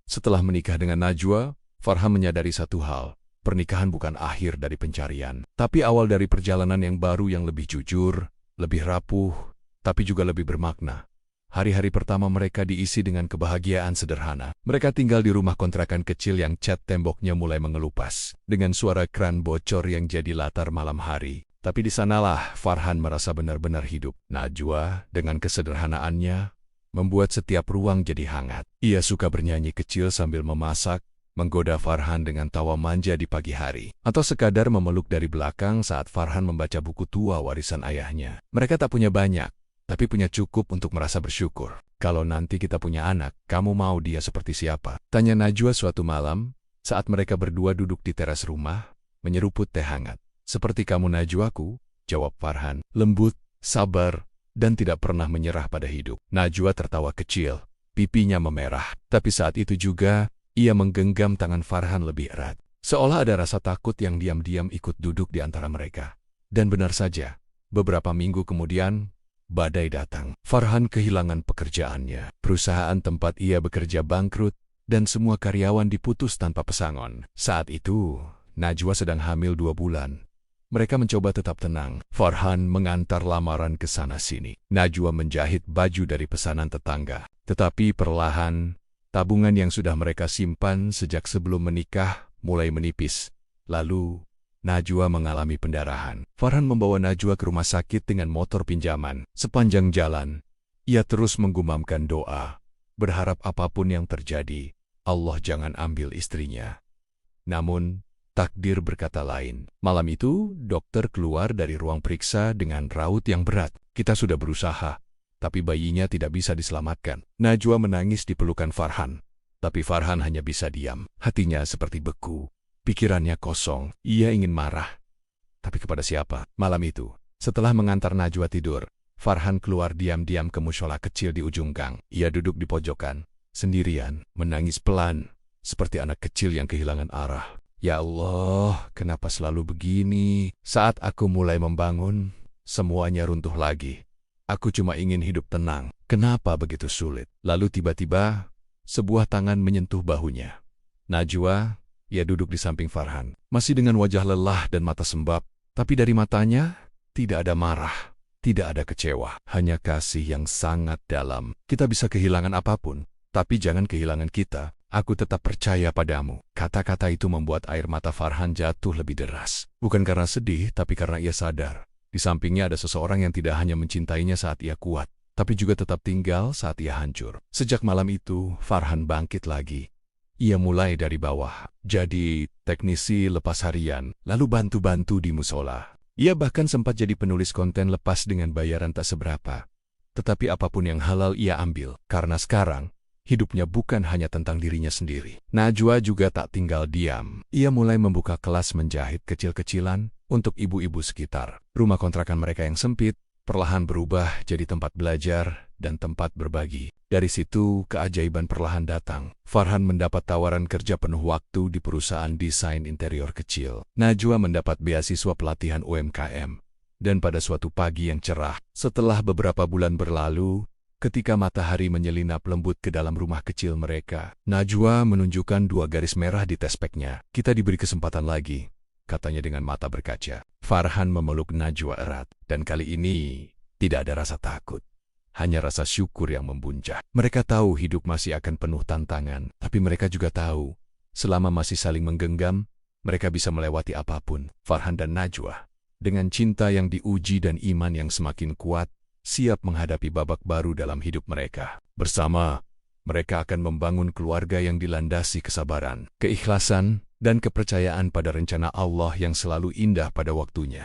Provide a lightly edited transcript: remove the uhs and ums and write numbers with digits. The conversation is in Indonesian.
Setelah menikah dengan Najwa, Farhan menyadari satu hal. Pernikahan bukan akhir dari pencarian, tapi awal dari perjalanan yang baru yang lebih jujur, lebih rapuh, tapi juga lebih bermakna. Hari-hari pertama mereka diisi dengan kebahagiaan sederhana. Mereka tinggal di rumah kontrakan kecil yang cat temboknya mulai mengelupas, dengan suara kran bocor yang jadi latar malam hari. Tapi di sanalah Farhan merasa benar-benar hidup. Najwa, dengan kesederhanaannya, membuat setiap ruang jadi hangat. Ia suka bernyanyi kecil sambil memasak, menggoda Farhan dengan tawa manja di pagi hari, atau sekadar memeluk dari belakang saat Farhan membaca buku tua warisan ayahnya. Mereka tak punya banyak, tapi punya cukup untuk merasa bersyukur. Kalau nanti kita punya anak, kamu mau dia seperti siapa? Tanya Najwa suatu malam, saat mereka berdua duduk di teras rumah, menyeruput teh hangat. Seperti kamu Najwaku, jawab Farhan, lembut, sabar, dan tidak pernah menyerah pada hidup. Najwa tertawa kecil, pipinya memerah, tapi saat itu juga, ia menggenggam tangan Farhan lebih erat. Seolah ada rasa takut yang diam-diam ikut duduk di antara mereka. Dan benar saja, beberapa minggu kemudian, badai datang. Farhan kehilangan pekerjaannya. Perusahaan tempat ia bekerja bangkrut, dan semua karyawan diputus tanpa pesangon. Saat itu, Najwa sedang hamil 2 bulan. Mereka mencoba tetap tenang. Farhan mengantar lamaran ke sana-sini. Najwa menjahit baju dari pesanan tetangga. Tetapi perlahan, tabungan yang sudah mereka simpan sejak sebelum menikah mulai menipis. Lalu, Najwa mengalami pendarahan. Farhan membawa Najwa ke rumah sakit dengan motor pinjaman. Sepanjang jalan, ia terus menggumamkan doa, berharap apapun yang terjadi, Allah jangan ambil istrinya. Namun, takdir berkata lain. Malam itu, dokter keluar dari ruang periksa dengan raut yang berat. Kita sudah berusaha, tapi bayinya tidak bisa diselamatkan. Najwa menangis di pelukan Farhan, tapi Farhan hanya bisa diam. Hatinya seperti beku, pikirannya kosong. Ia ingin marah, tapi kepada siapa? Malam itu, setelah mengantar Najwa tidur, Farhan keluar diam-diam ke mushola kecil di ujung gang. Ia duduk di pojokan, sendirian, menangis pelan, seperti anak kecil yang kehilangan arah. Ya Allah, kenapa selalu begini? Saat aku mulai membangun, semuanya runtuh lagi. Aku cuma ingin hidup tenang. Kenapa begitu sulit? Lalu tiba-tiba, sebuah tangan menyentuh bahunya. Najwa, ia duduk di samping Farhan, masih dengan wajah lelah dan mata sembab. Tapi dari matanya, tidak ada marah, tidak ada kecewa. Hanya kasih yang sangat dalam. Kita bisa kehilangan apapun, tapi jangan kehilangan kita. Aku tetap percaya padamu. Kata-kata itu membuat air mata Farhan jatuh lebih deras. Bukan karena sedih, tapi karena ia sadar. Di sampingnya ada seseorang yang tidak hanya mencintainya saat ia kuat, tapi juga tetap tinggal saat ia hancur. Sejak malam itu, Farhan bangkit lagi. Ia mulai dari bawah, jadi teknisi lepas harian, lalu bantu-bantu di musola. Ia bahkan sempat jadi penulis konten lepas dengan bayaran tak seberapa. Tetapi apapun yang halal ia ambil, karena sekarang, hidupnya bukan hanya tentang dirinya sendiri. Najwa juga tak tinggal diam. Ia mulai membuka kelas menjahit kecil-kecilan untuk ibu-ibu sekitar. Rumah kontrakan mereka yang sempit, perlahan berubah jadi tempat belajar dan tempat berbagi. Dari situ, keajaiban perlahan datang. Farhan mendapat tawaran kerja penuh waktu di perusahaan desain interior kecil. Najwa mendapat beasiswa pelatihan UMKM. Dan pada suatu pagi yang cerah, setelah beberapa bulan berlalu, ketika matahari menyelinap lembut ke dalam rumah kecil mereka, Najwa menunjukkan 2 garis merah di tespeknya. Kita diberi kesempatan lagi, katanya dengan mata berkaca. Farhan memeluk Najwa erat, dan kali ini tidak ada rasa takut. Hanya rasa syukur yang membuncah. Mereka tahu hidup masih akan penuh tantangan, tapi mereka juga tahu, selama masih saling menggenggam, mereka bisa melewati apapun. Farhan dan Najwa, dengan cinta yang diuji dan iman yang semakin kuat, siap menghadapi babak baru dalam hidup mereka. Bersama, mereka akan membangun keluarga yang dilandasi kesabaran, keikhlasan, dan kepercayaan pada rencana Allah yang selalu indah pada waktunya.